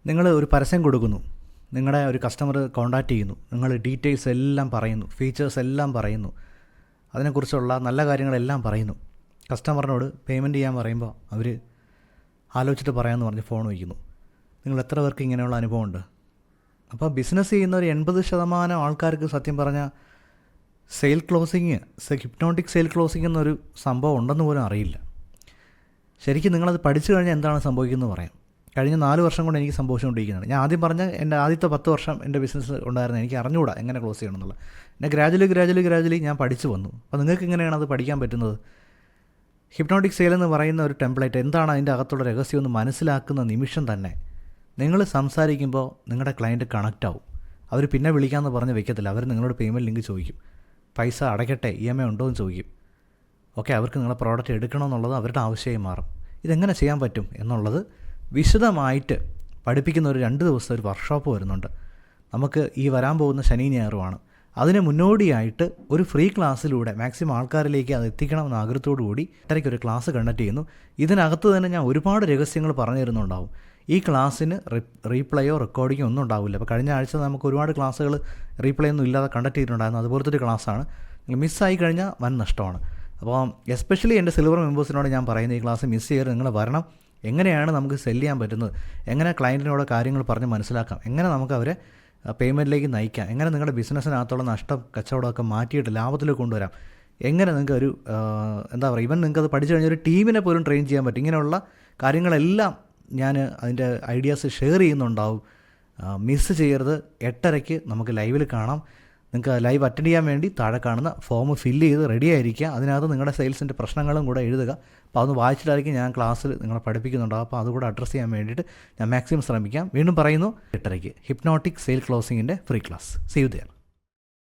നിങ്ങൾ ഒരു പരസ്യം കൊടുക്കുന്നു, നിങ്ങളുടെ ഒരു കസ്റ്റമർ കോൺടാക്റ്റ് ചെയ്യുന്നു, നിങ്ങൾ ഡീറ്റെയിൽസ് എല്ലാം പറയുന്നു, ഫീച്ചേഴ്സ് എല്ലാം പറയുന്നു, അതിനെക്കുറിച്ചുള്ള നല്ല കാര്യങ്ങളെല്ലാം പറയുന്നു. കസ്റ്റമറിനോട് പേയ്മെൻറ്റ് ചെയ്യാൻ പറയുമ്പോൾ അവർ ആലോചിച്ചിട്ട് പറയാമെന്ന് പറഞ്ഞ് ഫോൺ വയ്ക്കുന്നു. നിങ്ങൾ എത്ര പേർക്ക് ഇങ്ങനെയുള്ള അനുഭവമുണ്ട്? അപ്പോൾ ബിസിനസ് ചെയ്യുന്ന ഒരു 80% ആൾക്കാർക്ക് സത്യം പറഞ്ഞാൽ sale closing, hypnotic sale closing എന്നൊരു സംഭവം ഉണ്ടെന്ന് പോലും അറിയില്ല. ശരിക്കും നിങ്ങളത് പഠിച്ചു കഴിഞ്ഞാൽ എന്താണ് സംഭവിക്കുന്നത് പറയാം. കഴിഞ്ഞ 4 വർഷം കൊണ്ട് എനിക്ക് സംഭവിച്ചുകൊണ്ടിരിക്കുന്നതാണ്. ഞാൻ ആദ്യം പറഞ്ഞ എൻ്റെ ആദ്യത്തെ 10 വർഷം എൻ്റെ ബിസിനസ് ഉണ്ടായിരുന്നു. എനിക്ക് അറിഞ്ഞുകൂടാ എങ്ങനെ ക്ലോസ് ചെയ്യണം എന്നുള്ളത്. പിന്നെ ഗ്രാജുവലി ഞാൻ പഠിച്ചു വന്നു. അപ്പോൾ നിങ്ങൾക്ക് എങ്ങനെയാണ് അത് പഠിക്കാൻ പറ്റുന്നത്? ഹിപ്നോട്ടിക് സെയിൽ എന്ന് പറയുന്ന ഒരു ടെംപ്ലേറ്റ് എന്താണ്, അതിൻ്റെ അകത്തുള്ള രഹസ്യം എന്ന് മനസ്സിലാക്കുന്ന നിമിഷം തന്നെ നിങ്ങൾ സംസാരിക്കുമ്പോൾ നിങ്ങളുടെ ക്ലയൻറ്റ് കണക്റ്റ് ആവും. അവർ പിന്നെ വിളിക്കാമെന്ന് പറഞ്ഞ് വെക്കത്തില്ല. അവർ നിങ്ങളോട് പേയ്മെൻറ്റ് ലിങ്ക് ചോദിക്കും, പൈസ അടയ്ക്കട്ടെ, EMI ഉണ്ടോ എന്ന് ചോദിക്കും. ഓക്കെ, അവർക്ക് നിങ്ങളെ പ്രോഡക്റ്റ് എടുക്കണമെന്നുള്ളത് അവരുടെ ആവശ്യമായി മാറും. ഇതെങ്ങനെ ചെയ്യാൻ പറ്റും എന്നുള്ളത് വിശദമായിട്ട് പഠിപ്പിക്കുന്ന ഒരു 2 ദിവസത്തെ ഒരു വർക്ക്ഷോപ്പ് വരുന്നുണ്ട്. നമുക്ക് ഈ വരാൻ പോകുന്ന ശനി ഞായറുമാണ്. അതിന് മുന്നോടിയായിട്ട് ഒരു ഫ്രീ ക്ലാസ്സിലൂടെ മാക്സിമം ആൾക്കാരിലേക്ക് അത് എത്തിക്കണമെന്ന ആഗ്രഹത്തോടു കൂടി 8:30 ഒരു ക്ലാസ് കണ്ടക്ട് ചെയ്യുന്നു. ഇതിനകത്ത് തന്നെ ഞാൻ ഒരുപാട് രഹസ്യങ്ങൾ പറഞ്ഞു തരുന്നുണ്ടാവും. ഈ ക്ലാസ്സിന് റീപ്ലേയോ റെക്കോർഡിങ്ങോ ഒന്നും ഉണ്ടാവില്ല. അപ്പോൾ കഴിഞ്ഞ ആഴ്ച നമുക്ക് ഒരുപാട് ക്ലാസ്സുകൾ റീപ്ലേ ഒന്നും ഇല്ലാതെ കണ്ടക്ട് ചെയ്തിട്ടുണ്ടായിരുന്നു. അതുപോലത്തെ ഒരു ക്ലാസ്സാണ്. നിങ്ങൾ മിസ്സായി കഴിഞ്ഞാൽ വൻ നഷ്ടമാണ്. അപ്പോൾ എസ്പെഷ്യലി എൻ്റെ സിൽവർ മെമ്പേഴ്സിനോട് ഞാൻ പറയുന്നത്, ഈ ക്ലാസ് മിസ് ചെയ്യരുത്, നിങ്ങൾ വരണം. എങ്ങനെയാണ് നമുക്ക് സെല് ചെയ്യാൻ പറ്റുന്നത്, എങ്ങനെ ക്ലയൻറ്റിനോട് കാര്യങ്ങൾ പറഞ്ഞ് മനസ്സിലാക്കാം, എങ്ങനെ നമുക്ക് അവരെ പേയ്മെൻറ്റിലേക്ക് നയിക്കാം, എങ്ങനെ നിങ്ങളുടെ ബിസിനസ്സിനകത്തുള്ള നഷ്ടം കച്ചവടമൊക്കെ മാറ്റിയിട്ട് ലാഭത്തിലേക്ക് കൊണ്ടുവരാം, എങ്ങനെ നിങ്ങൾക്ക് ഒരു എന്താ പറയുക, ഇവൻ നിങ്ങൾക്ക് അത് പഠിച്ചു കഴിഞ്ഞാൽ ഒരു ടീമിനെ പോലും ട്രെയിൻ ചെയ്യാൻ പറ്റും. ഇങ്ങനെയുള്ള കാര്യങ്ങളെല്ലാം ഞാൻ അതിൻ്റെ ഐഡിയാസ് ഷെയർ ചെയ്യുന്നുണ്ടാവും. മിസ് ചെയ്യരുത്. 8:30 നമുക്ക് ലൈവിൽ കാണാം. നിങ്ങൾക്ക് ലൈവ് അറ്റൻഡ് ചെയ്യാൻ വേണ്ടി താഴെ കാണുന്ന ഫോം ഫില്ല് ചെയ്ത് റെഡി ആയിരിക്കുക. അതിനകത്ത് നിങ്ങളുടെ സെയിൽസിൻ്റെ പ്രശ്നങ്ങളും കൂടെ എഴുതുക. അപ്പോൾ അതൊന്ന് വായിച്ചിട്ടായിരിക്കും ഞാൻ ക്ലാസ്സിൽ നിങ്ങളെ പഠിപ്പിക്കുന്നുണ്ടാവും. അപ്പോൾ അതുകൂടെ അഡ്രസ്സ് ചെയ്യാൻ വേണ്ടിയിട്ട് ഞാൻ മാക്സിമം ശ്രമിക്കാം. വീണ്ടും പറയുന്നു, 8:30 ഹിപ്നോട്ടിക് സെയിൽ ക്ലോസിങ്ങിൻ്റെ free class. See you there.